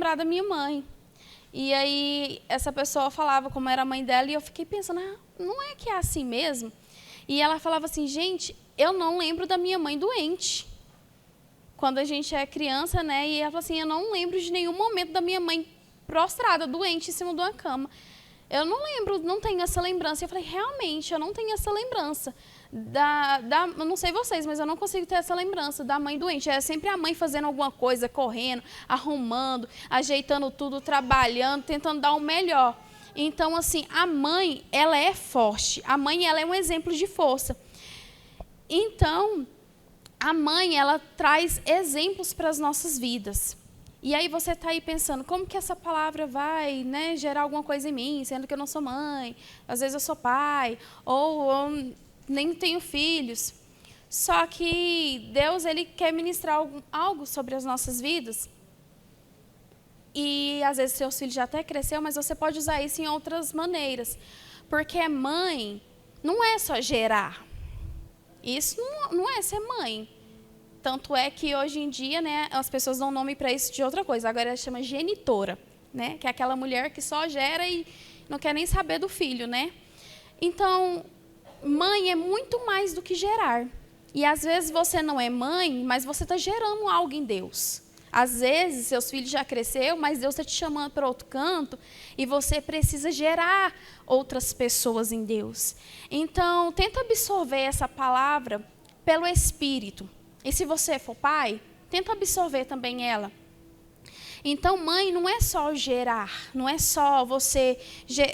lembrar da minha mãe. E aí, essa pessoa falava como era a mãe dela, e eu fiquei pensando, não é que é assim mesmo? E ela falava assim, gente, eu não lembro da minha mãe doente. Quando a gente é criança, né? E ela falou assim, eu não lembro de nenhum momento da minha mãe prostrada, doente, em cima de uma cama. Eu não lembro, não tenho essa lembrança. Eu falei, realmente, eu não tenho essa lembrança. Eu não sei vocês, mas eu não consigo ter essa lembrança da mãe doente. É sempre a mãe fazendo alguma coisa, correndo, arrumando, ajeitando tudo, trabalhando, tentando dar o melhor. Então, assim, a mãe, ela é forte. A mãe, ela é um exemplo de força. Então, a mãe, ela traz exemplos para as nossas vidas. E aí você está aí pensando, como que essa palavra vai, né, gerar alguma coisa em mim, sendo que eu não sou mãe, às vezes eu sou pai, ou eu nem tenho filhos. Só que Deus, ele quer ministrar algo sobre as nossas vidas. E às vezes seus filhos já até cresceu, mas você pode usar isso em outras maneiras. Porque mãe não é só gerar. Isso não é ser mãe. Tanto é que hoje em dia, né, as pessoas dão nome para isso de outra coisa. Agora ela chama genitora, né, que é aquela mulher que só gera e não quer nem saber do filho, né? Então, mãe é muito mais do que gerar. E às vezes você não é mãe, mas você está gerando algo em Deus. Às vezes seus filhos já cresceu, mas Deus está te chamando para outro canto e você precisa gerar outras pessoas em Deus. Então, tenta absorver essa palavra pelo Espírito. E se você for pai, tenta absorver também ela. Então, mãe não é só gerar, não é só você...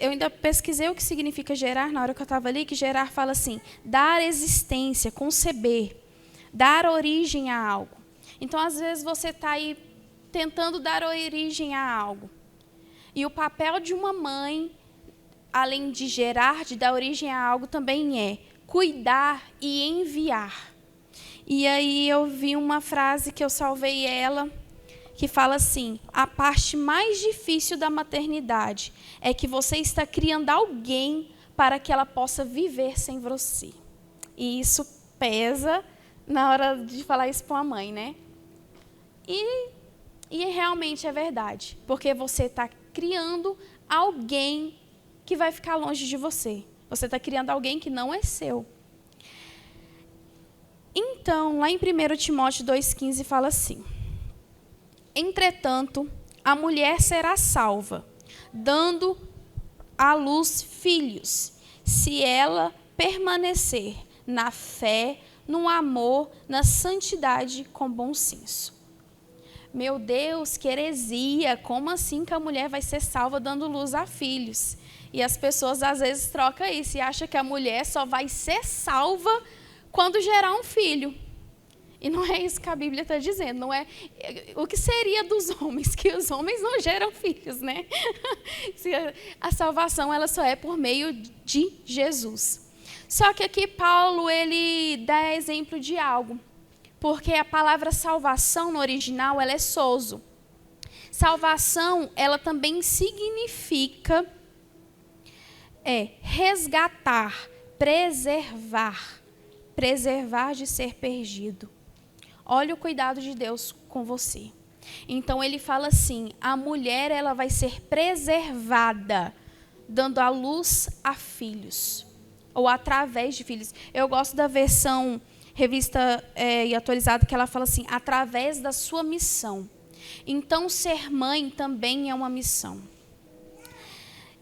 Eu ainda pesquisei o que significa gerar na hora que eu estava ali, que gerar fala assim, dar existência, conceber, dar origem a algo. Então, às vezes, você está aí tentando dar origem a algo. E o papel de uma mãe, além de gerar, de dar origem a algo, também é cuidar e enviar. E aí eu vi uma frase que eu salvei ela, que fala assim, a parte mais difícil da maternidade é que você está criando alguém para que ela possa viver sem você. E isso pesa na hora de falar isso para uma mãe, né? E realmente é verdade, porque você está criando alguém que vai ficar longe de você. Você está criando alguém que não é seu. Então, lá em 1 Timóteo 2,15 fala assim, entretanto, a mulher será salva, dando à luz filhos, se ela permanecer na fé, no amor, na santidade com bom senso. Meu Deus, que heresia! Como assim que a mulher vai ser salva dando luz a filhos? E as pessoas às vezes trocam isso e acham que a mulher só vai ser salva quando gerar um filho. E não é isso que a Bíblia está dizendo. Não é o que seria dos homens, que os homens não geram filhos, né? A salvação ela só é por meio de Jesus. Só que aqui Paulo ele dá exemplo de algo. Porque a palavra salvação no original ela é sozo. Salvação ela também significa resgatar, preservar. Preservar de ser perdido. Olha o cuidado de Deus com você. Então ele fala assim, a mulher ela vai ser preservada, dando à luz a filhos, ou através de filhos. Eu gosto da versão revista e atualizada que ela fala assim, através da sua missão. Então ser mãe também é uma missão.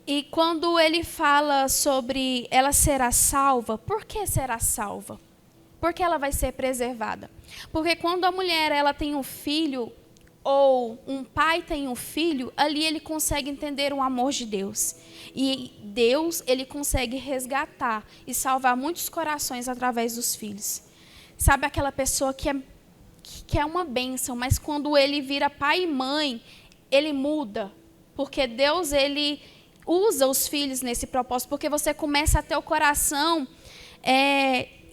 E quando ele fala sobre ela será salva, por que será salva? Porque ela vai ser preservada. Porque quando a mulher ela tem um filho, ou um pai tem um filho, ali ele consegue entender o amor de Deus. E Deus, ele consegue resgatar e salvar muitos corações através dos filhos. Sabe aquela pessoa que é uma bênção, mas quando ele vira pai e mãe, ele muda. Porque Deus, ele usa os filhos nesse propósito, porque você começa a ter o coração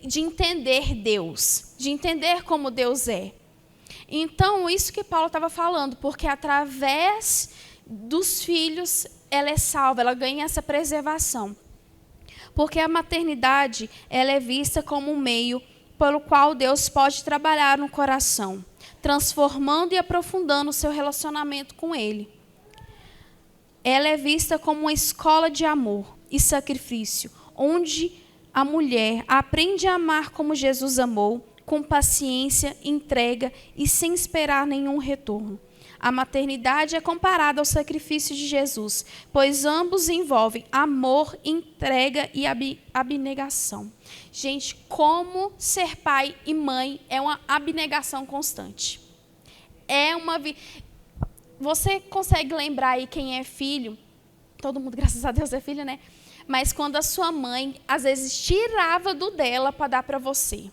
de entender Deus, de entender como Deus é. Então, isso que Paulo estava falando, porque através dos filhos, ela é salva, ela ganha essa preservação. Porque a maternidade, ela é vista como um meio pelo qual Deus pode trabalhar no coração, transformando e aprofundando o seu relacionamento com Ele. Ela é vista como uma escola de amor e sacrifício, onde a mulher aprende a amar como Jesus amou, com paciência, entrega e sem esperar nenhum retorno. A maternidade é comparada ao sacrifício de Jesus, pois ambos envolvem amor, entrega e abnegação. Gente, como ser pai e mãe é uma abnegação constante. Você consegue lembrar aí quem é filho? Todo mundo, graças a Deus, é filho, né? Mas quando a sua mãe, às vezes, tirava do dela para dar para você.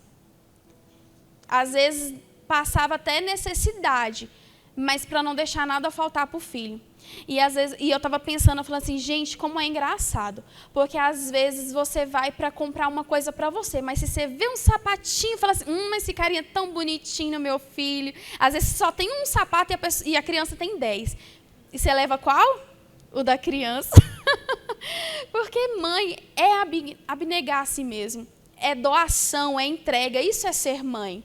Às vezes, passava até necessidade, mas para não deixar nada faltar para o filho. E eu estava pensando, eu falei assim, gente, como é engraçado. Porque às vezes você vai para comprar uma coisa para você, mas se você vê um sapatinho, fala assim, esse carinha é tão bonitinho, meu filho. Às vezes só tem um sapato e a criança tem 10. E você leva qual? O da criança. Porque mãe é abnegar a si mesmo. É doação, é entrega. Isso é ser mãe.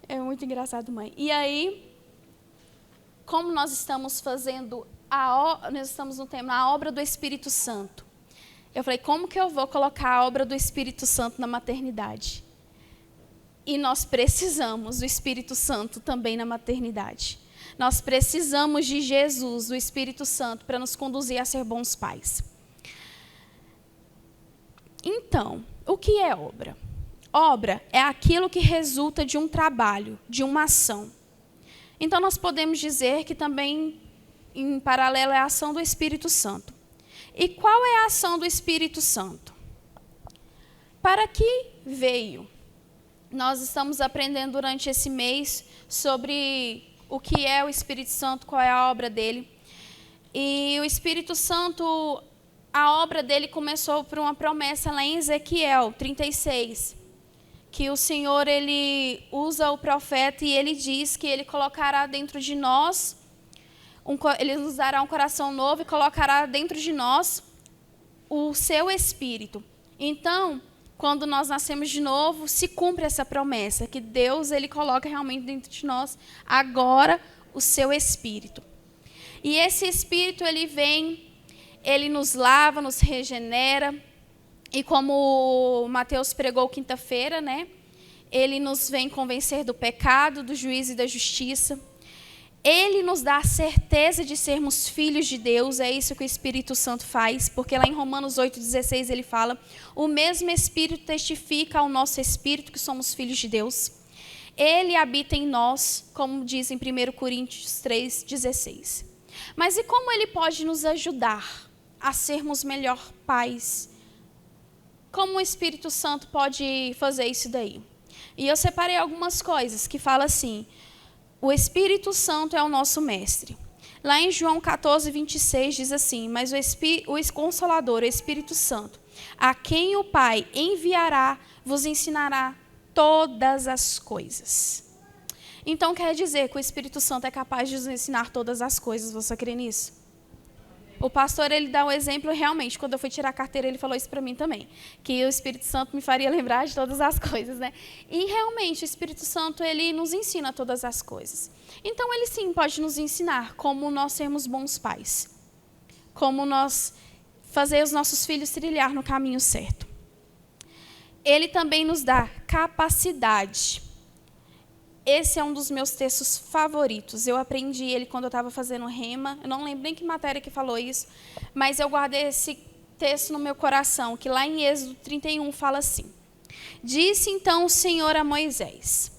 É muito engraçado, mãe. E aí, como nós estamos fazendo, nós estamos no tema, a obra do Espírito Santo. Eu falei, como que eu vou colocar a obra do Espírito Santo na maternidade? E nós precisamos do Espírito Santo também na maternidade. Nós precisamos de Jesus, do Espírito Santo, para nos conduzir a ser bons pais. Então, o que é obra? Obra é aquilo que resulta de um trabalho, de uma ação. Então, nós podemos dizer que também, em paralelo, é a ação do Espírito Santo. E qual é a ação do Espírito Santo? Para que veio? Nós estamos aprendendo durante esse mês sobre o que é o Espírito Santo, qual é a obra dele. E o Espírito Santo, a obra dele começou por uma promessa lá em Ezequiel 36. Que o Senhor, ele usa o profeta e ele diz que ele colocará dentro de nós, ele nos dará um coração novo e colocará dentro de nós o seu Espírito. Então, quando nós nascemos de novo, se cumpre essa promessa, que Deus, ele coloca realmente dentro de nós agora o seu Espírito. E esse Espírito, ele vem, ele nos lava, nos regenera. E como o Mateus pregou quinta-feira, né? Ele nos vem convencer do pecado, do juízo e da justiça. Ele nos dá a certeza de sermos filhos de Deus, é isso que o Espírito Santo faz, porque lá em Romanos 8,16 ele fala, o mesmo Espírito testifica ao nosso Espírito que somos filhos de Deus. Ele habita em nós, como diz em 1 Coríntios 3,16. Mas e como ele pode nos ajudar a sermos melhor pais? Como o Espírito Santo pode fazer isso daí? E eu separei algumas coisas que fala assim, o Espírito Santo é o nosso mestre. Lá em João 14:26 diz assim, mas o Consolador, o Espírito Santo, a quem o Pai enviará, vos ensinará todas as coisas. Então quer dizer que o Espírito Santo é capaz de nos ensinar todas as coisas, você crê nisso? O pastor, ele dá um exemplo realmente, quando eu fui tirar a carteira, ele falou isso para mim também, que o Espírito Santo me faria lembrar de todas as coisas, né? E realmente, o Espírito Santo, ele nos ensina todas as coisas. Então, ele sim pode nos ensinar como nós sermos bons pais, como nós fazer os nossos filhos trilhar no caminho certo. Ele também nos dá capacidade. Esse é um dos meus textos favoritos. Eu aprendi ele quando eu estava fazendo rema. Eu não lembro nem que matéria que falou isso, mas eu guardei esse texto no meu coração, que lá em Êxodo 31 fala assim. Disse então o Senhor a Moisés,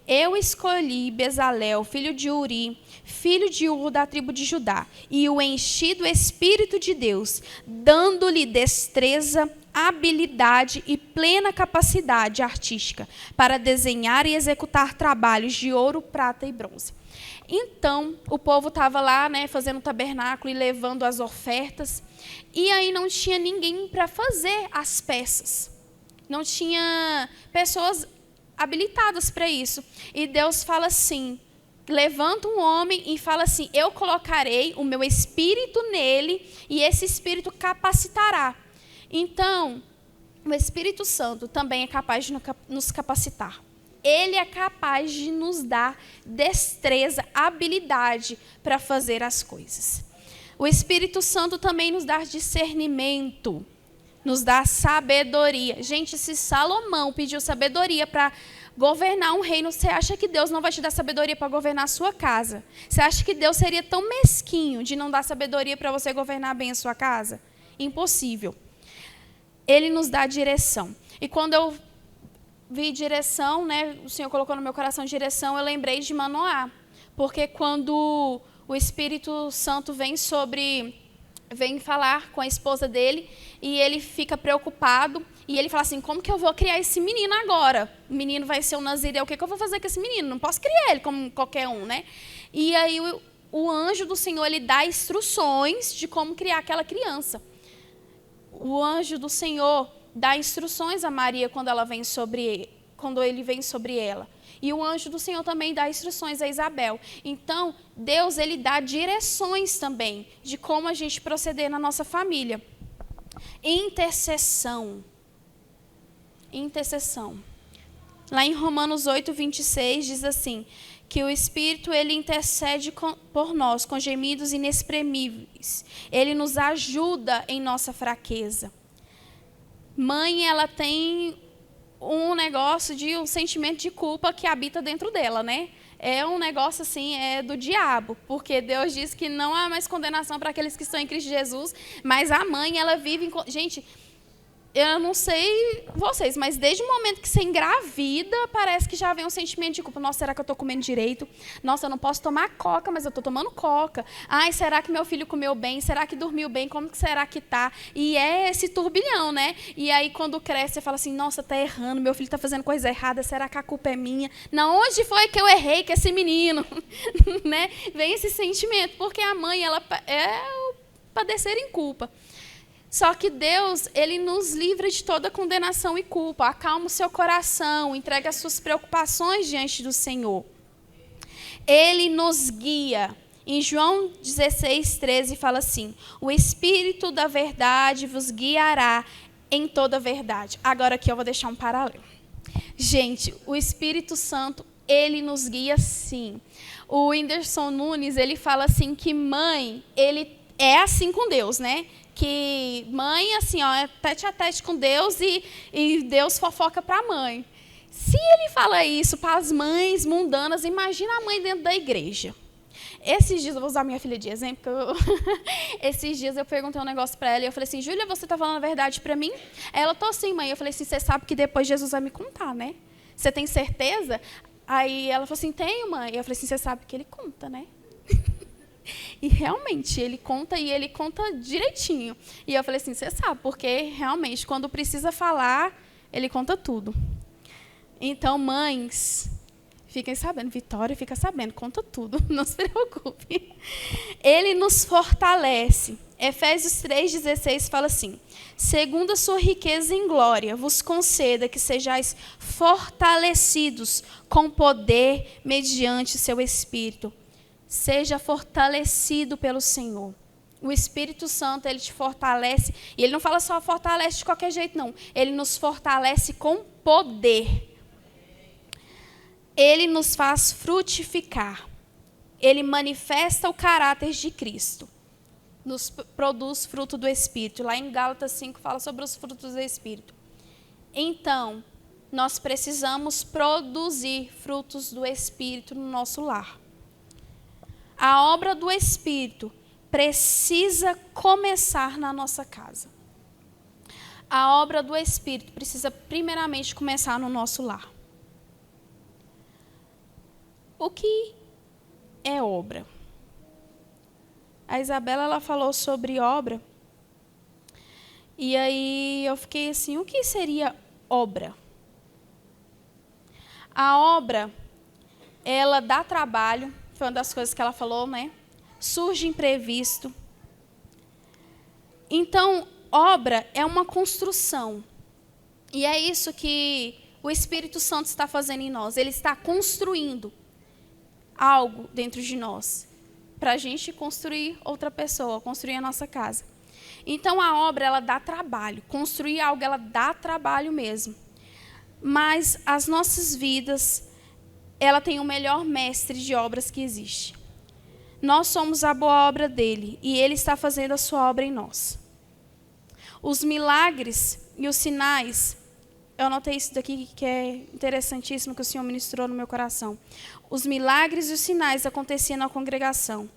eu escolhi Bezalel, filho de Uri, filho de Ur da tribo de Judá, e o enchi do Espírito de Deus, dando-lhe destreza, habilidade e plena capacidade artística para desenhar e executar trabalhos de ouro, prata e bronze. Então, o povo estava lá, né, fazendo o tabernáculo e levando as ofertas, e aí não tinha ninguém para fazer as peças. Não tinha pessoas habilitadas para isso. E Deus fala assim, levanta um homem e fala assim, eu colocarei o meu espírito nele e esse espírito capacitará. Então, o Espírito Santo também é capaz de nos capacitar. Ele é capaz de nos dar destreza, habilidade para fazer as coisas. O Espírito Santo também nos dá discernimento, nos dá sabedoria. Gente, se Salomão pediu sabedoria para governar um reino, você acha que Deus não vai te dar sabedoria para governar a sua casa? Você acha que Deus seria tão mesquinho de não dar sabedoria para você governar bem a sua casa? Impossível. Ele nos dá direção. E quando eu vi direção, né, o Senhor colocou no meu coração direção, eu lembrei de Manoá. Porque quando o Espírito Santo vem falar com a esposa dele, e ele fica preocupado, e ele fala assim, como que eu vou criar esse menino agora? O menino vai ser um nazireu, o que eu vou fazer com esse menino? Não posso criar ele como qualquer um, né? E aí o anjo do Senhor, ele dá instruções de como criar aquela criança. O anjo do Senhor dá instruções a Maria quando ele vem sobre ela. E o anjo do Senhor também dá instruções a Isabel. Então, Deus, ele dá direções também de como a gente proceder na nossa família. Intercessão. Lá em Romanos 8, 26, diz assim, que o Espírito, ele intercede por nós com gemidos inexprimíveis. Ele nos ajuda em nossa fraqueza. Mãe, ela tem um sentimento de culpa que habita dentro dela, né? É um negócio assim, é do diabo, porque Deus diz que não há mais condenação para aqueles que estão em Cristo Jesus, mas a mãe, ela vive... Gente, eu não sei vocês, mas desde o momento que você engravida, parece que já vem um sentimento de culpa. Nossa, será que eu estou comendo direito? Nossa, eu não posso tomar coca, mas eu estou tomando coca. Ai, será que meu filho comeu bem? Será que dormiu bem? Como que será que tá? E é esse turbilhão, né? E aí, quando cresce, você fala assim, nossa, tá errando, meu filho está fazendo coisa errada, será que a culpa é minha? Não, onde foi que eu errei com esse menino? Né? Vem esse sentimento, porque a mãe, ela é o padecer em culpa. Só que Deus, ele nos livra de toda condenação e culpa. Acalma o seu coração, entrega as suas preocupações diante do Senhor. Ele nos guia. Em João 16, 13, fala assim, o Espírito da verdade vos guiará em toda a verdade. Agora aqui eu vou deixar um paralelo. Gente, o Espírito Santo, ele nos guia sim. O Whindersson Nunes, ele fala assim que mãe, ele é assim com Deus, né? Que mãe, assim, ó, é tete a tete com Deus e Deus fofoca para a mãe. Se ele fala isso para as mães mundanas, imagina a mãe dentro da igreja. Esses dias, eu vou usar minha filha de exemplo, esses dias eu perguntei um negócio para ela e eu falei assim, Júlia, você está falando a verdade para mim? Ela, tô sim, mãe. Eu falei assim, você sabe que depois Jesus vai me contar, né? Você tem certeza? Aí ela falou assim, tenho, mãe. Eu falei assim, você sabe que ele conta, né? E realmente, ele conta e ele conta direitinho. E eu falei assim, você sabe, porque realmente, quando precisa falar, ele conta tudo. Então, mães, fiquem sabendo, Vitória fica sabendo, conta tudo, não se preocupe. Ele nos fortalece. Efésios 3,16 fala assim, segundo a sua riqueza em glória, vos conceda que sejais fortalecidos com poder mediante seu Espírito. Seja fortalecido pelo Senhor. O Espírito Santo, ele te fortalece. E ele não fala só fortalece de qualquer jeito, não. Ele nos fortalece com poder. Ele nos faz frutificar. Ele manifesta o caráter de Cristo. Nos produz fruto do Espírito. Lá em Gálatas 5 fala sobre os frutos do Espírito. Então, nós precisamos produzir frutos do Espírito no nosso lar. A obra do Espírito precisa começar na nossa casa. A obra do Espírito precisa primeiramente começar no nosso lar. O que é obra? A Isabela, ela falou sobre obra. E aí eu fiquei assim, o que seria obra? A obra, ela dá trabalho. Foi uma das coisas que ela falou, né? Surge imprevisto. Então, obra é uma construção. E é isso que o Espírito Santo está fazendo em nós. Ele está construindo algo dentro de nós. Para a gente construir outra pessoa, construir a nossa casa. Então, a obra, ela dá trabalho. Construir algo, ela dá trabalho mesmo. mas as nossas vidas, ela tem o melhor mestre de obras que existe. Nós somos a boa obra dele e ele está fazendo a sua obra em nós. Os milagres e os sinais, eu anotei isso daqui que é interessantíssimo, que o Senhor ministrou no meu coração. Os milagres e os sinais aconteciam na congregação,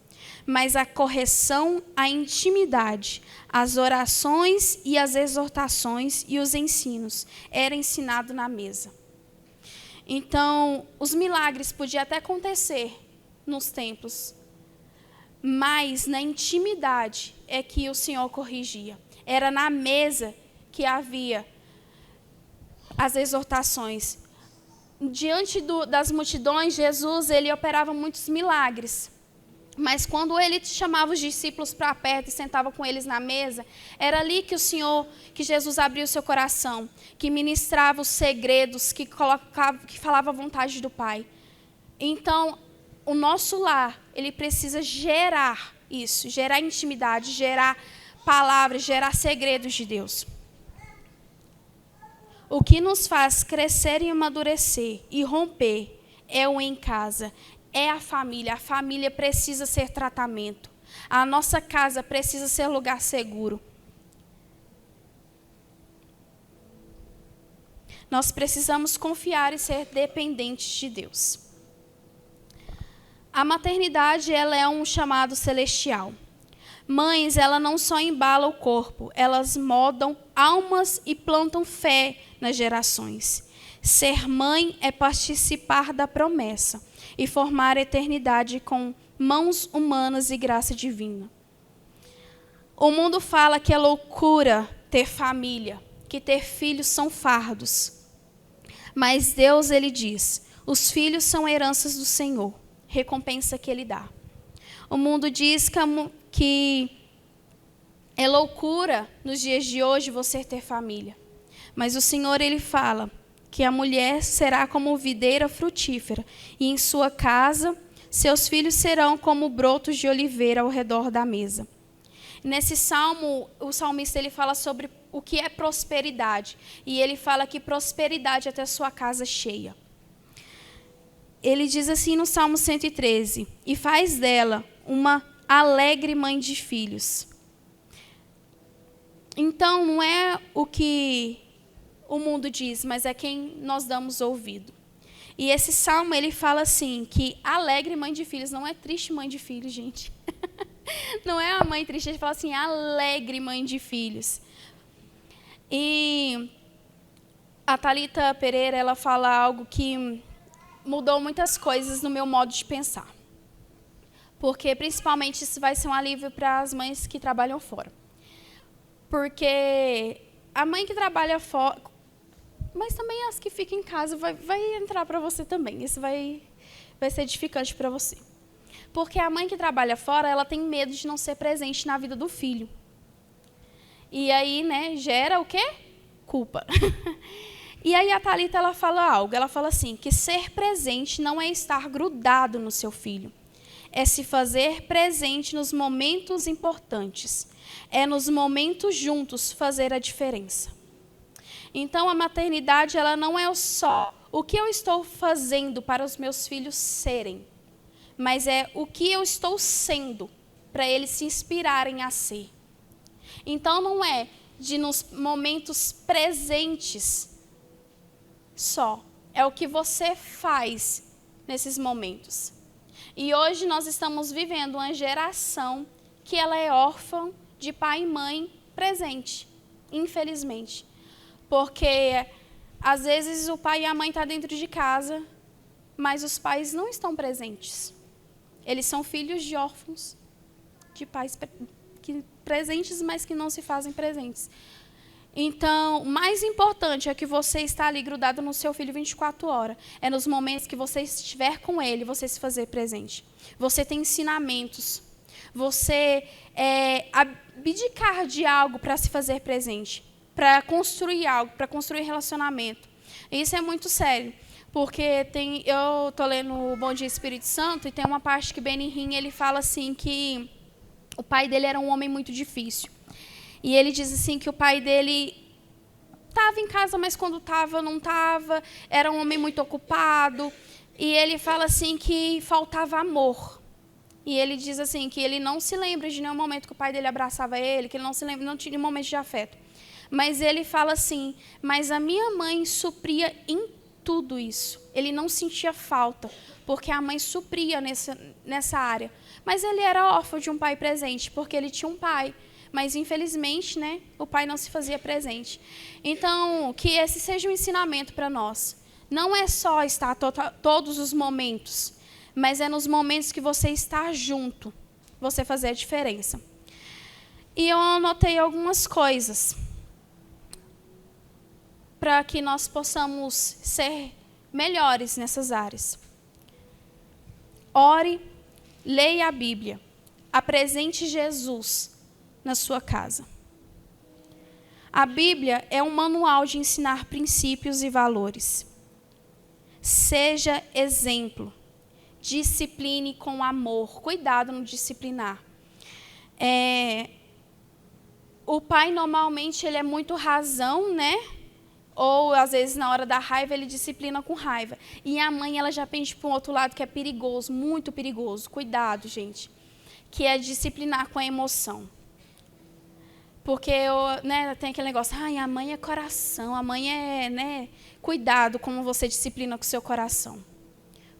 mas a correção, a intimidade, as orações e as exortações e os ensinos era ensinado na mesa. Então, os milagres podiam até acontecer nos templos, mas na intimidade é que o Senhor corrigia. Era na mesa que havia as exortações. Diante das multidões, Jesus ele operava muitos milagres. Mas quando ele chamava os discípulos para perto e sentava com eles na mesa, era ali que que Jesus abria o seu coração, que ministrava os segredos, que falava a vontade do Pai. Então, o nosso lar, ele precisa gerar isso, gerar intimidade, gerar palavras, gerar segredos de Deus. O que nos faz crescer e amadurecer e romper é o em casa, é a família. A família precisa ser tratamento. A nossa casa precisa ser lugar seguro. Nós precisamos confiar e ser dependentes de Deus. A maternidade, ela é um chamado celestial. Mães, ela não só embala o corpo, elas moldam almas e plantam fé nas gerações. Ser mãe é participar da promessa e formar a eternidade com mãos humanas e graça divina. O mundo fala que é loucura ter família, que ter filhos são fardos. Mas Deus, ele diz, os filhos são heranças do Senhor, recompensa que ele dá. O mundo diz que é loucura nos dias de hoje você ter família. Mas o Senhor, ele fala que a mulher será como videira frutífera, e em sua casa seus filhos serão como brotos de oliveira ao redor da mesa. Nesse salmo, o salmista ele fala sobre o que é prosperidade, e ele fala que prosperidade é ter sua casa cheia. Ele diz assim no Salmo 113, e faz dela uma alegre mãe de filhos. Então, não é o que o mundo diz, mas é quem nós damos ouvido. E esse salmo, ele fala assim, que alegre mãe de filhos, não é triste mãe de filhos, gente. Não é a mãe triste, ele fala assim, alegre mãe de filhos. E a Thalita Pereira, ela fala algo que mudou muitas coisas no meu modo de pensar. Porque, principalmente, isso vai ser um alívio para as mães que trabalham fora. Porque a mãe que trabalha fora, mas também as que ficam em casa, vai entrar para você também. Isso vai ser edificante para você. Porque a mãe que trabalha fora, ela tem medo de não ser presente na vida do filho. E aí, né, gera o quê? Culpa. E aí a Thalita, ela fala algo, ela fala assim, que ser presente não é estar grudado no seu filho. É se fazer presente nos momentos importantes. É nos momentos juntos fazer a diferença. Então, a maternidade, ela não é só o que eu estou fazendo para os meus filhos serem, mas é o que eu estou sendo para eles se inspirarem a ser. Então, não é de nos momentos presentes só, é o que você faz nesses momentos. E hoje nós estamos vivendo uma geração que ela é órfã de pai e mãe presente, infelizmente. Porque, às vezes, o pai e a mãe estão dentro de casa, mas os pais não estão presentes. Eles são filhos de órfãos, de pais presentes, mas que não se fazem presentes. Então, o mais importante é que você está ali grudado no seu filho 24 horas. É nos momentos que você estiver com ele, você se fazer presente. Você tem ensinamentos. Você abdicar de algo para se fazer presente. Para construir algo, para construir relacionamento. E isso é muito sério. Porque eu estou lendo o Bom Dia Espírito Santo e tem uma parte que Benihim, ele fala assim que o pai dele era um homem muito difícil. E ele diz assim que o pai dele estava em casa, mas quando estava, não estava. Era um homem muito ocupado. E ele fala assim que faltava amor. E ele diz assim que ele não se lembra de nenhum momento que o pai dele abraçava ele, que ele não se lembra, não tinha nenhum momento de afeto. Mas ele fala assim, mas a minha mãe supria em tudo isso. Ele não sentia falta, porque a mãe supria nessa área. Mas ele era órfão de um pai presente, porque ele tinha um pai. Mas, infelizmente, né, o pai não se fazia presente. Então, que esse seja um ensinamento para nós. Não é só estar todos os momentos, mas é nos momentos que você está junto, você fazer a diferença. E eu anotei algumas coisas para que nós possamos ser melhores nessas áreas. Ore, leia a Bíblia, apresente Jesus na sua casa. A Bíblia é um manual de ensinar princípios e valores. Seja exemplo. Discipline com amor. Cuidado no disciplinar. O pai, normalmente, ele é muito razão, né? Ou, às vezes, na hora da raiva, ele disciplina com raiva. E a mãe, ela já pende para um outro lado que é perigoso, muito perigoso. Cuidado, gente. Que é disciplinar com a emoção. Porque tem aquele negócio, a mãe é coração, a mãe é, né? Cuidado como você disciplina com o seu coração.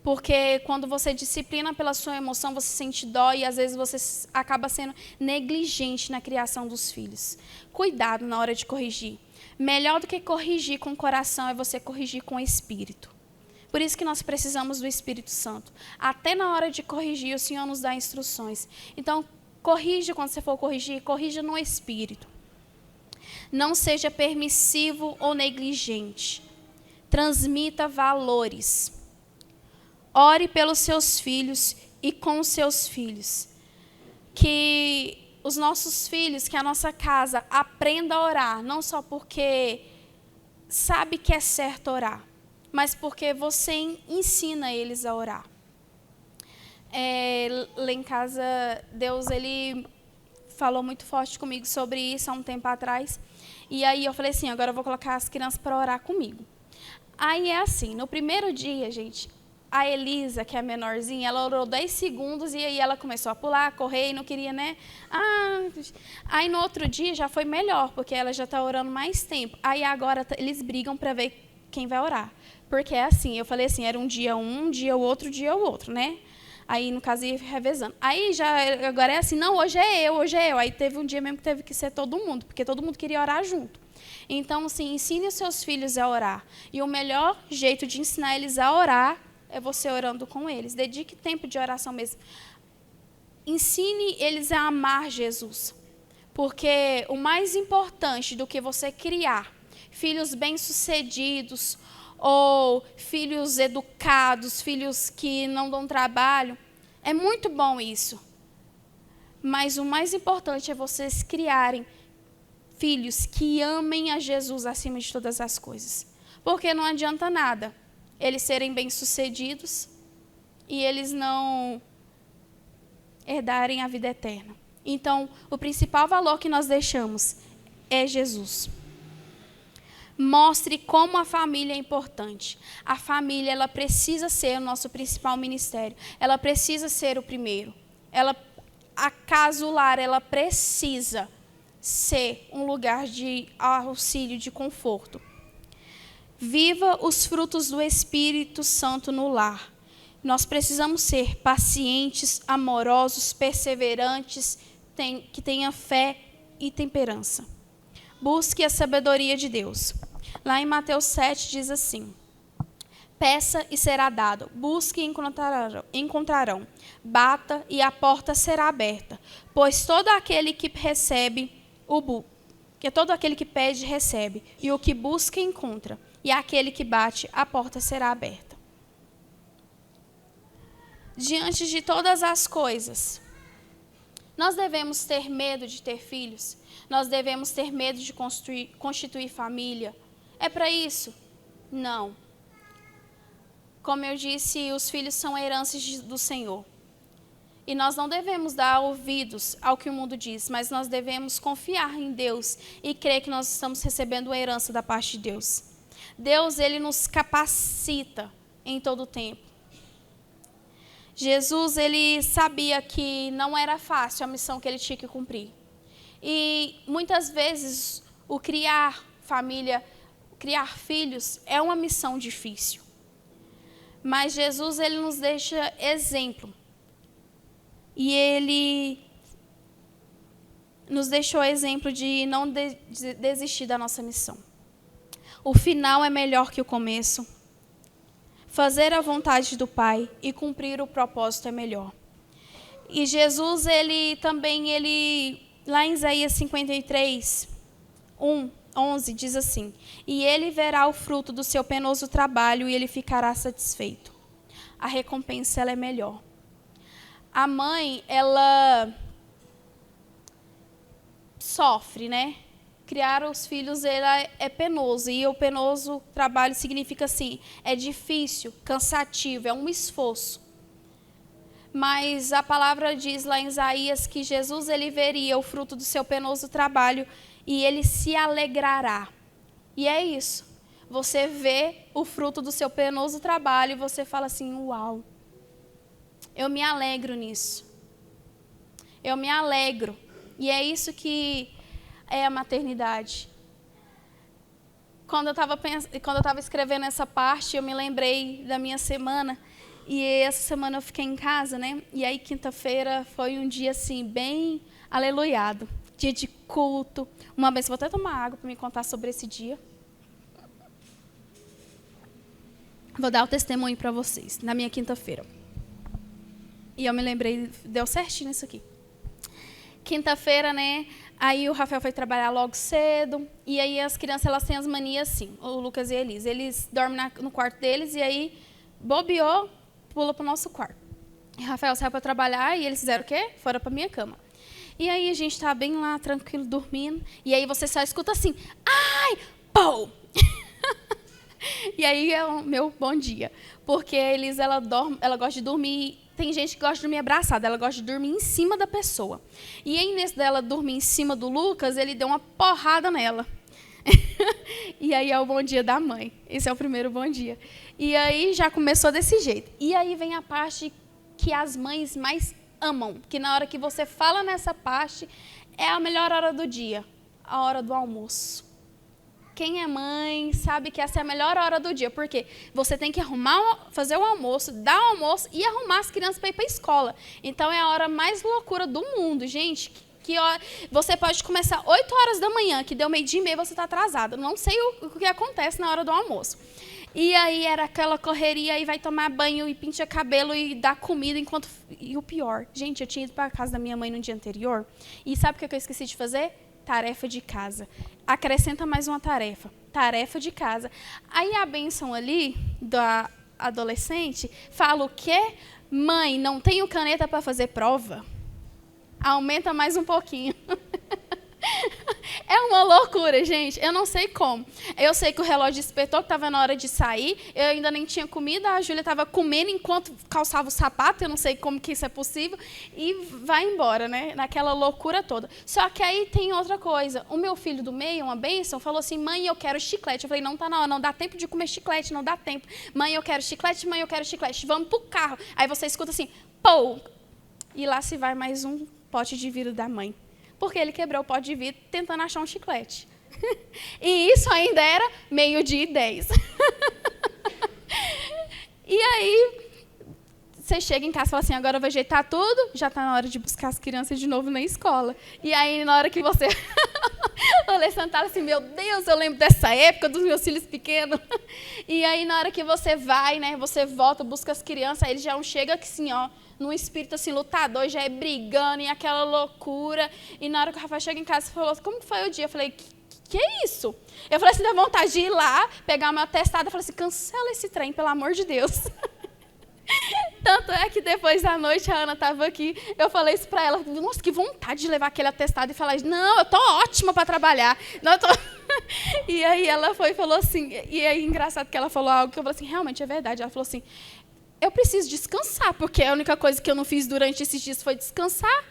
Porque quando você disciplina pela sua emoção, você sente dó e às vezes você acaba sendo negligente na criação dos filhos. Cuidado na hora de corrigir. Melhor do que corrigir com o coração é você corrigir com o Espírito. Por isso que nós precisamos do Espírito Santo. Até na hora de corrigir, o Senhor nos dá instruções. Então, corrija quando você for corrigir, corrija no Espírito. Não seja permissivo ou negligente. Transmita valores. Ore pelos seus filhos e com os seus filhos. Que os nossos filhos, que a nossa casa aprenda a orar, não só porque sabe que é certo orar, mas porque você ensina eles a orar. Lá em casa, Deus, ele falou muito forte comigo sobre isso há um tempo atrás. E aí eu falei assim, agora eu vou colocar as crianças para orar comigo. Aí é assim, no primeiro dia, gente, a Elisa, que é a menorzinha, ela orou 10 segundos e aí ela começou a pular, a correr e não queria, né? Aí no outro dia já foi melhor, porque ela já está orando mais tempo. Aí agora eles brigam para ver quem vai orar. Porque é assim, eu falei assim, era um dia o outro, né? Aí, no caso, ia revezando. Aí, agora é assim, não, hoje é eu. Aí, teve um dia mesmo que teve que ser todo mundo, porque todo mundo queria orar junto. Então, assim, ensine os seus filhos a orar. E o melhor jeito de ensinar eles a orar é você orando com eles. Dedique tempo de oração mesmo. Ensine eles a amar Jesus. Porque o mais importante do que você criar filhos bem-sucedidos, ou filhos educados, filhos que não dão trabalho. É muito bom isso. Mas o mais importante é vocês criarem filhos que amem a Jesus acima de todas as coisas. Porque não adianta nada eles serem bem-sucedidos e eles não herdarem a vida eterna. Então, o principal valor que nós deixamos é Jesus. Mostre como a família é importante. A família, ela precisa ser o nosso principal ministério. Ela precisa ser o primeiro. A casa, o lar, ela precisa ser um lugar de auxílio, de conforto. Viva os frutos do Espírito Santo no lar. Nós precisamos ser pacientes, amorosos, perseverantes, que tenha fé e temperança. Busque a sabedoria de Deus. Lá em Mateus 7 diz assim: peça e será dado, busque e encontrarão, bata e a porta será aberta. Pois todo aquele que recebe, todo aquele que pede, recebe, e o que busca, encontra, e aquele que bate, a porta será aberta. Diante de todas as coisas, nós devemos ter medo de ter filhos? Nós devemos ter medo de constituir família? É para isso? Não. Como eu disse, os filhos são heranças do Senhor. E nós não devemos dar ouvidos ao que o mundo diz, mas nós devemos confiar em Deus e crer que nós estamos recebendo uma herança da parte de Deus. Deus, ele nos capacita em todo o tempo. Jesus, ele sabia que não era fácil a missão que ele tinha que cumprir. E muitas vezes o criar família, criar filhos é uma missão difícil. Mas Jesus, ele nos deixa exemplo. E ele nos deixou exemplo de não desistir da nossa missão. O final é melhor que o começo. Fazer a vontade do Pai e cumprir o propósito é melhor. E Jesus, ele lá em Isaías 53, 11, diz assim: e ele verá o fruto do seu penoso trabalho e ele ficará satisfeito. A recompensa, ela é melhor. A mãe, ela sofre, né? Criar os filhos é penoso. E o penoso trabalho significa assim, é difícil, cansativo, é um esforço. Mas a palavra diz lá em Isaías que Jesus, ele veria o fruto do seu penoso trabalho e ele se alegrará. E é isso. Você vê o fruto do seu penoso trabalho e você fala assim, uau. Eu me alegro nisso. Eu me alegro. E é isso que é a maternidade. Quando eu estava escrevendo essa parte, eu me lembrei da minha semana. E essa semana eu fiquei em casa, né? E aí quinta-feira foi um dia assim, bem aleluiado. Dia de culto. Uma vez, vou até tomar água para me contar sobre esse dia. Vou dar o testemunho para vocês, na minha quinta-feira. E eu me lembrei, deu certinho isso aqui. Quinta-feira, né? Aí o Rafael foi trabalhar logo cedo. E aí as crianças, elas têm as manias assim, o Lucas e a Elisa. Eles dormem no quarto deles e aí bobeou, pula para o nosso quarto. E o Rafael saiu para trabalhar e eles fizeram o quê? Foram para minha cama. E aí a gente tá bem lá, tranquilo, dormindo. E aí você só escuta assim, ai, pô! E aí é o meu bom dia. Porque a Elisa, ela gosta de dormir. Tem gente que gosta de dormir abraçada, ela gosta de dormir em cima da pessoa. E aí, nesse dela dormir em cima do Lucas, ele deu uma porrada nela. E aí é o bom dia da mãe. Esse é o primeiro bom dia. E aí já começou desse jeito. E aí vem a parte que as mães mais amam. Que na hora que você fala nessa parte, é a melhor hora do dia. A hora do almoço. Quem é mãe sabe que essa é a melhor hora do dia, porque você tem que fazer o almoço, dar o almoço e arrumar as crianças para ir para a escola. Então é a hora mais loucura do mundo, gente. Você pode começar 8 horas da manhã, que deu 12:30 você está atrasado. Não sei o que acontece na hora do almoço. E aí era aquela correria, e vai tomar banho, e pinta cabelo, e dá comida, E o pior, gente, eu tinha ido para a casa da minha mãe no dia anterior, e sabe o que eu esqueci de fazer? Tarefa de casa. Acrescenta mais uma tarefa. Tarefa de casa. Aí a bênção ali, da adolescente, fala o quê? Mãe, não tenho caneta para fazer prova? Aumenta mais um pouquinho. É uma loucura, gente. Eu não sei como. Eu sei que o relógio despertou, que estava na hora de sair. Eu ainda nem tinha comida. A Júlia estava comendo enquanto calçava o sapato. Eu não sei como que isso é possível. E vai embora, né? Naquela loucura toda. Só que aí tem outra coisa. O meu filho do meio, uma bênção, falou assim, mãe, eu quero chiclete. Eu falei, não tá na hora, não dá tempo de comer chiclete, não dá tempo. Mãe, eu quero chiclete, mãe, eu quero chiclete. Vamos pro carro. Aí você escuta assim, pô! E lá se vai mais um pote de vidro da mãe. Porque ele quebrou o pote de vidro tentando achar um chiclete. E isso ainda era 12:10. E aí, você chega em casa e fala assim, agora eu vou ajeitar tudo, já está na hora de buscar as crianças de novo na escola. E aí, na hora que você... O Alessandro estava assim, meu Deus, eu lembro dessa época dos meus filhos pequenos. E aí, na hora que você vai, né, você volta, busca as crianças, aí eles já chegam assim, ó, num espírito assim, lutador, já é brigando, e aquela loucura. E na hora que o Rafael chega em casa, ele falou, como foi o dia? Eu falei, que é isso? Eu falei assim, dá vontade de ir lá, pegar o meu atestado, eu falei assim, cancela esse trem, pelo amor de Deus. Tanto é que depois da noite, a Ana estava aqui, eu falei isso para ela, nossa, que vontade de levar aquele atestado e falar, não, eu estou ótima para trabalhar. Não, eu tô... E aí ela foi e falou assim, e aí engraçado que ela falou algo que eu falei assim, realmente é verdade. Ela falou assim, eu preciso descansar, porque a única coisa que eu não fiz durante esses dias foi descansar.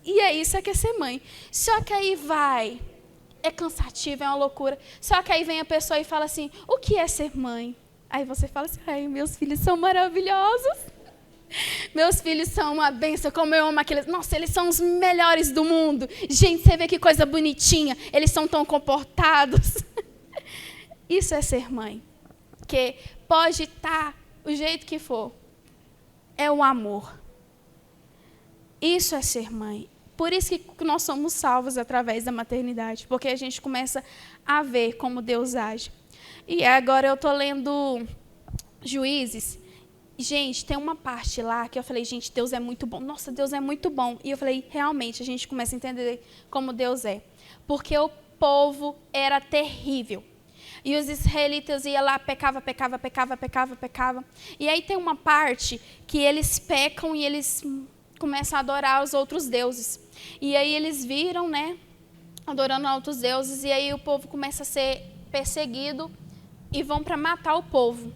E é isso que é ser mãe. Só que aí é cansativo, é uma loucura. Só que aí vem a pessoa e fala assim, o que é ser mãe? Aí você fala assim, ai, meus filhos são maravilhosos. Meus filhos são uma bênção, como eu amo aqueles. Nossa, eles são os melhores do mundo. Gente, você vê que coisa bonitinha. Eles são tão comportados. Isso é ser mãe. Que pode estar o jeito que for. É o amor. Isso é ser mãe. Por isso que nós somos salvos através da maternidade. Porque a gente começa a ver como Deus age. E agora eu estou lendo Juízes. Gente, tem uma parte lá que eu falei, gente, Deus é muito bom. Nossa, Deus é muito bom. E eu falei, realmente, a gente começa a entender como Deus é. Porque o povo era terrível. E os israelitas iam lá, pecava. E aí tem uma parte que eles pecam e eles começam a adorar os outros deuses. E aí eles viram, né, adorando outros deuses. E aí o povo começa a ser perseguido e vão para matar o povo.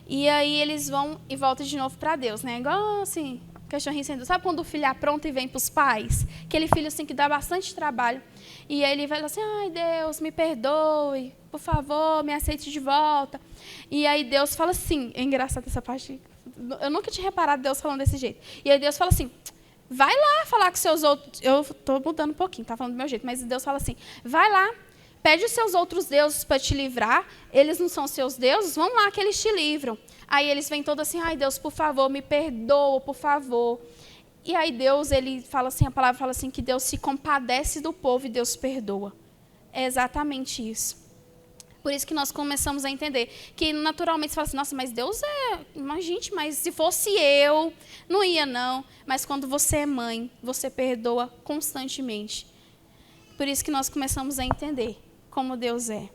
E aí eles vão e voltam de novo para Deus, né? Igual assim, cachorrinho sendo... Sabe quando o filho apronta e vem para os pais? Aquele filho assim que dá bastante trabalho. E aí ele vai assim, ai Deus, me perdoe, por favor, me aceite de volta. E aí Deus fala assim, é engraçado essa parte, eu nunca tinha reparado Deus falando desse jeito. E aí Deus fala assim, vai lá falar com seus outros... Eu estou mudando um pouquinho, tá falando do meu jeito, mas Deus fala assim, vai lá, pede os seus outros deuses para te livrar, eles não são seus deuses, vão lá que eles te livram. Aí eles vêm todos assim, ai Deus, por favor, me perdoa, por favor. E aí Deus, ele fala assim, a palavra fala assim, que Deus se compadece do povo e Deus perdoa. É exatamente isso. Por isso que nós começamos a entender que naturalmente você fala assim, nossa, mas Deus mas gente, mas se fosse eu, não ia não. Mas quando você é mãe, você perdoa constantemente. Por isso que nós começamos a entender como Deus é.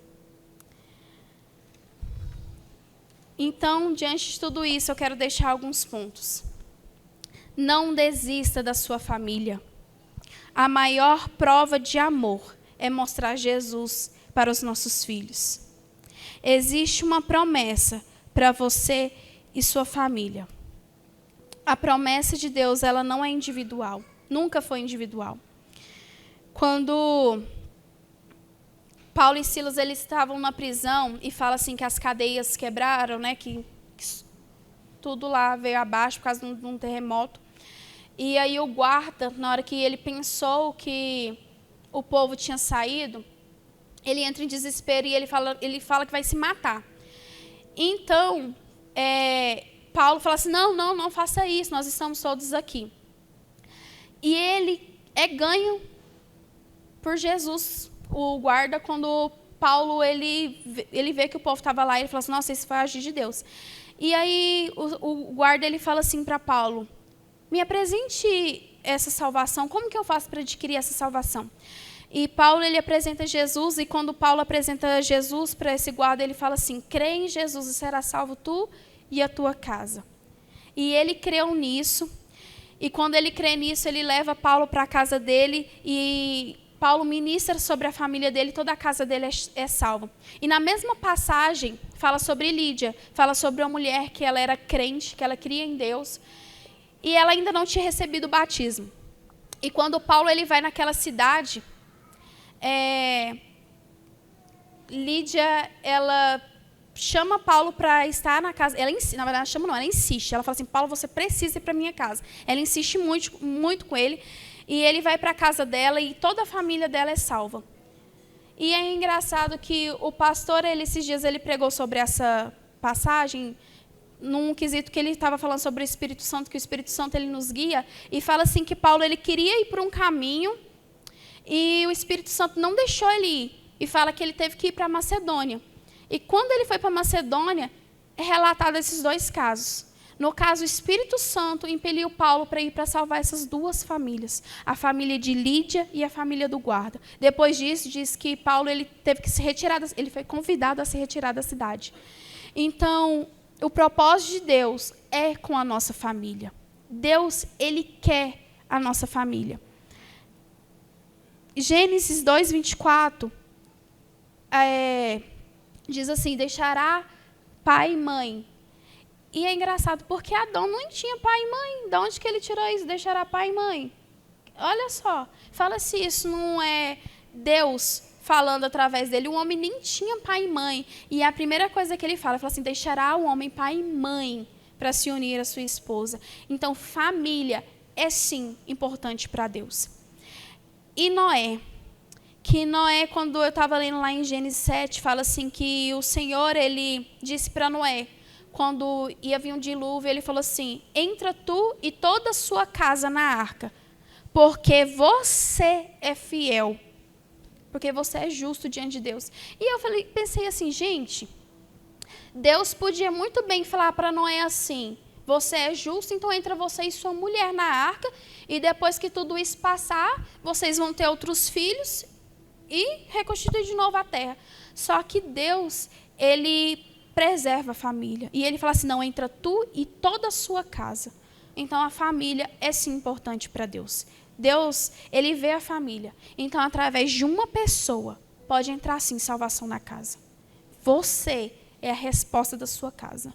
Então, diante de tudo isso, eu quero deixar alguns pontos. Não desista da sua família. A maior prova de amor é mostrar Jesus para os nossos filhos. Existe uma promessa para você e sua família. A promessa de Deus, ela não é individual. Nunca foi individual. Quando Paulo e Silas eles estavam na prisão e fala assim que as cadeias quebraram, né, que tudo lá veio abaixo por causa de um terremoto. E aí o guarda, na hora que ele pensou que o povo tinha saído, ele entra em desespero e ele fala que vai se matar. Então, Paulo fala assim, não faça isso, nós estamos todos aqui. E ele é ganho por Jesus, o guarda, quando Paulo ele vê que o povo estava lá, ele fala assim, nossa, isso foi agir de Deus. E aí o guarda ele fala assim para Paulo, me apresente essa salvação, como que eu faço para adquirir essa salvação? E Paulo ele apresenta Jesus, e quando Paulo apresenta Jesus para esse guarda, ele fala assim, crê em Jesus e será salvo tu e a tua casa. E ele creu nisso, e quando ele crê nisso, ele leva Paulo para a casa dele, e Paulo ministra sobre a família dele, toda a casa dele é salva. E na mesma passagem, fala sobre Lídia, fala sobre uma mulher que ela era crente, que ela cria em Deus, e ela ainda não tinha recebido o batismo. E quando Paulo ele vai naquela cidade, Lídia, ela chama Paulo para estar na casa. Na verdade, chama não, ela insiste. Ela fala assim, Paulo, você precisa ir para a minha casa. Ela insiste muito, muito com ele. E ele vai para a casa dela e toda a família dela é salva. E é engraçado que o pastor, esses dias, ele pregou sobre essa passagem, num quesito que ele estava falando sobre o Espírito Santo, que o Espírito Santo ele nos guia, e fala assim que Paulo ele queria ir por um caminho, e o Espírito Santo não deixou ele ir, e fala que ele teve que ir para a Macedônia. E quando ele foi para a Macedônia, é relatado esses dois casos. No caso, o Espírito Santo impeliu Paulo para ir para salvar essas duas famílias, a família de Lídia e a família do guarda. Depois disso, diz que Paulo ele teve que se retirar, ele foi convidado a se retirar da cidade. Então, o propósito de Deus é com a nossa família. Deus, ele quer a nossa família. Gênesis 2:24 diz assim, deixará pai e mãe, E é engraçado porque Adão não tinha pai e mãe. De onde que ele tirou isso? Deixará pai e mãe. Olha só, fala se isso não é Deus falando através dele. O homem nem tinha pai e mãe. E a primeira coisa que ele fala assim, deixará o homem pai e mãe para se unir à sua esposa. Então, família é sim importante para Deus. E Noé, quando eu estava lendo lá em Gênesis 7, fala assim que o Senhor, ele disse para Noé, quando ia vir um dilúvio, ele falou assim, entra tu e toda a sua casa na arca, porque você é fiel, porque você é justo diante de Deus. E eu pensei assim, gente, Deus podia muito bem falar para Noé assim, você é justo, então entra você e sua mulher na arca, e depois que tudo isso passar, vocês vão ter outros filhos e reconstituir de novo a terra. Só que Deus, ele preserva a família. E ele fala assim, não, entra tu e toda a sua casa. Então, a família é sim importante para Deus. Deus, ele vê a família. Então, através de uma pessoa, pode entrar sim salvação na casa. Você é a resposta da sua casa.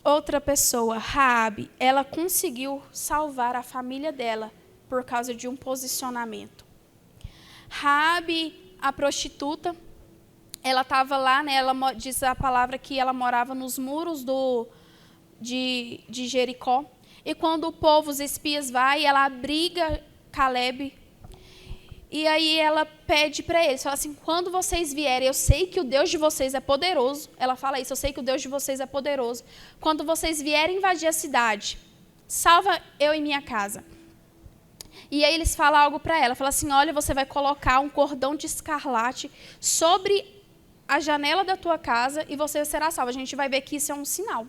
Outra pessoa, Raabe, ela conseguiu salvar a família dela por causa de um posicionamento. Raabe, a prostituta, ela estava lá, né, ela diz a palavra que ela morava nos muros de Jericó. E quando o povo, os espias, vai, ela abriga Caleb. E aí ela pede para eles, fala assim, quando vocês vierem, eu sei que o Deus de vocês é poderoso. Ela fala isso, eu sei que o Deus de vocês é poderoso. Quando vocês vierem invadir a cidade, salva eu e minha casa. E aí eles falam algo para ela, fala assim, olha, você vai colocar um cordão de escarlate sobre a janela da tua casa e você será salva. A gente vai ver que isso é um sinal.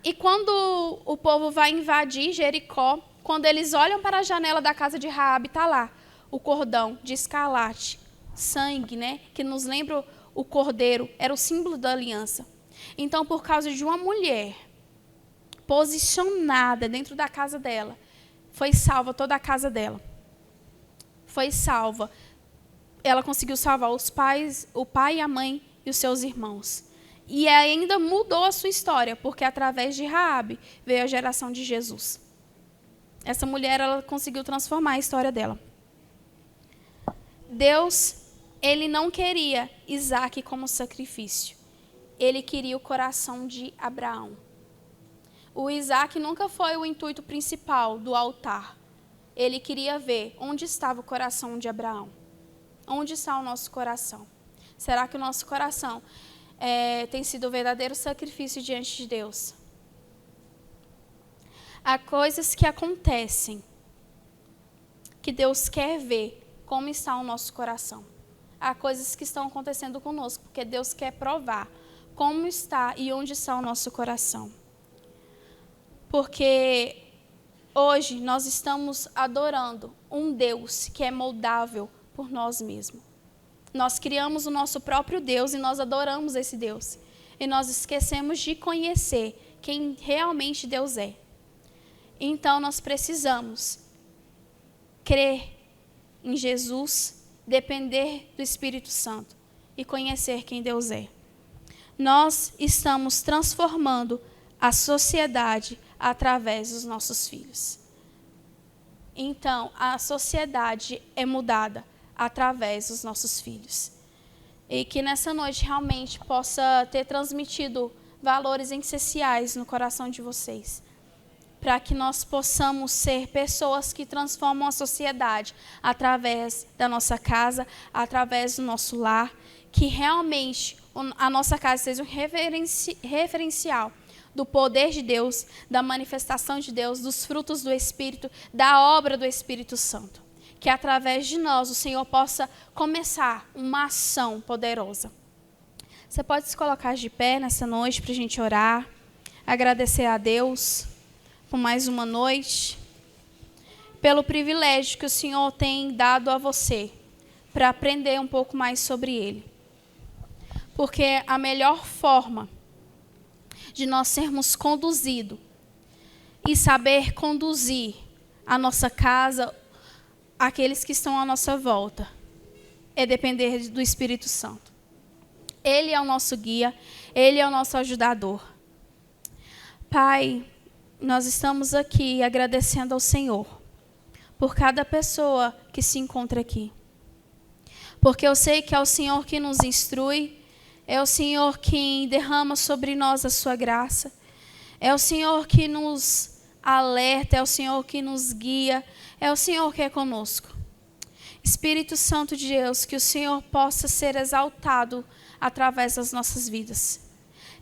E quando o povo vai invadir Jericó, quando eles olham para a janela da casa de Raabe, está lá o cordão de escarlate, sangue, né, que nos lembra o cordeiro, era o símbolo da aliança. Então, por causa de uma mulher posicionada dentro da casa dela, foi salva toda a casa dela. Foi salva. Ela conseguiu salvar os pais, o pai e a mãe e os seus irmãos. E ainda mudou a sua história, porque através de Raabe veio a geração de Jesus. Essa mulher, ela conseguiu transformar a história dela. Deus, ele não queria Isaac como sacrifício. Ele queria o coração de Abraão. O Isaac nunca foi o intuito principal do altar. Ele queria ver onde estava o coração de Abraão. Onde está o nosso coração? Será que o nosso coração tem sido o verdadeiro sacrifício diante de Deus? Há coisas que acontecem que Deus quer ver como está o nosso coração. Há coisas que estão acontecendo conosco, porque Deus quer provar como está e onde está o nosso coração. Porque hoje nós estamos adorando um Deus que é moldável por nós mesmos. Nós criamos o nosso próprio Deus e nós adoramos esse Deus. E nós esquecemos de conhecer quem realmente Deus é. Então nós precisamos crer em Jesus, depender do Espírito Santo e conhecer quem Deus é. Nós estamos transformando a sociedade através dos nossos filhos. Então, a sociedade é mudada através dos nossos filhos. E que nessa noite realmente possa ter transmitido valores essenciais no coração de vocês, para que nós possamos ser pessoas que transformam a sociedade através da nossa casa, através do nosso lar, que realmente a nossa casa seja um referencial do poder de Deus, da manifestação de Deus, dos frutos do Espírito, da obra do Espírito Santo. Que através de nós o Senhor possa começar uma ação poderosa. Você pode se colocar de pé nessa noite para a gente orar, agradecer a Deus por mais uma noite, pelo privilégio que o Senhor tem dado a você para aprender um pouco mais sobre Ele. Porque a melhor forma de nós sermos conduzidos e saber conduzir a nossa casa, aqueles que estão à nossa volta, é depender do Espírito Santo. Ele é o nosso guia, Ele é o nosso ajudador. Pai, nós estamos aqui agradecendo ao Senhor por cada pessoa que se encontra aqui. Porque eu sei que é o Senhor que nos instrui, é o Senhor quem derrama sobre nós a sua graça, é o Senhor que nos alerta, é o Senhor que nos guia, é o Senhor que é conosco. Espírito Santo de Deus, que o Senhor possa ser exaltado através das nossas vidas.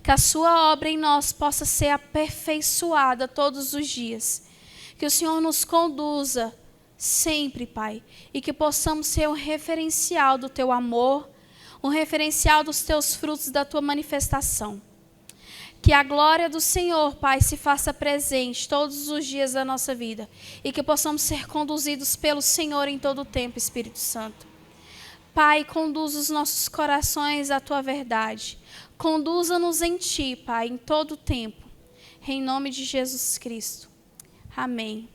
Que a sua obra em nós possa ser aperfeiçoada todos os dias. Que o Senhor nos conduza sempre, Pai. E que possamos ser um referencial do teu amor, um referencial dos teus frutos, da tua manifestação. Que a glória do Senhor, Pai, se faça presente todos os dias da nossa vida. E que possamos ser conduzidos pelo Senhor em todo o tempo, Espírito Santo. Pai, conduza os nossos corações à tua verdade. Conduza-nos em ti, Pai, em todo o tempo. Em nome de Jesus Cristo. Amém.